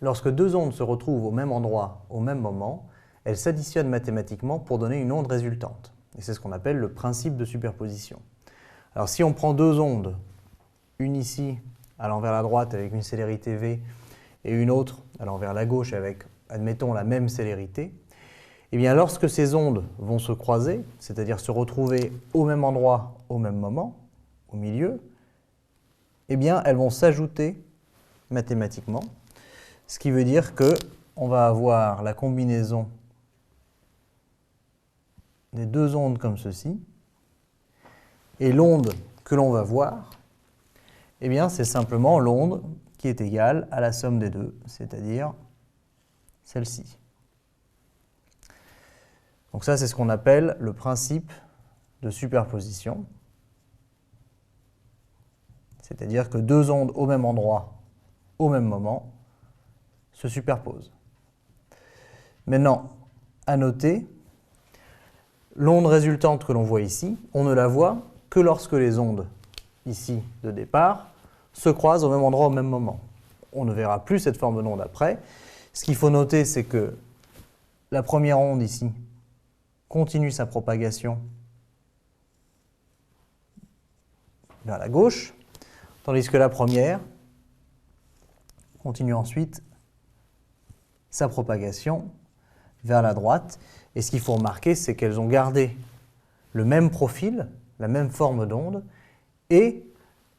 lorsque deux ondes se retrouvent au même endroit, au même moment, elles s'additionnent mathématiquement pour donner une onde résultante. Et c'est ce qu'on appelle le principe de superposition. Alors si on prend deux ondes, une ici allant vers la droite avec une célérité v, et une autre allant vers la gauche avec, admettons, la même célérité, eh bien lorsque ces ondes vont se croiser, c'est-à-dire se retrouver au même endroit, au même moment, au milieu, eh bien elles vont s'ajouter mathématiquement, ce qui veut dire qu'on va avoir la combinaison des deux ondes comme ceci, et l'onde que l'on va voir, eh bien c'est simplement l'onde qui est égale à la somme des deux, c'est-à-dire celle-ci. Donc ça, c'est ce qu'on appelle le principe de superposition. C'est-à-dire que deux ondes au même endroit, au même moment, se superposent. Maintenant, à noter, l'onde résultante que l'on voit ici, on ne la voit que lorsque les ondes, ici, de départ, se croisent au même endroit au même moment. On ne verra plus cette forme d'onde après. Ce qu'il faut noter, c'est que la première onde ici continue sa propagation vers la gauche, tandis que la première continue ensuite sa propagation vers la droite. Et ce qu'il faut remarquer, c'est qu'elles ont gardé le même profil, la même forme d'onde, et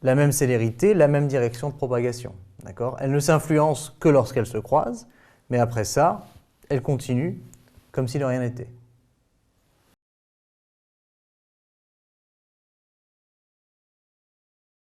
la même célérité, la même direction de propagation. Elles ne s'influencent que lorsqu'elles se croisent, mais après ça, elles continuent comme si de rien n'était.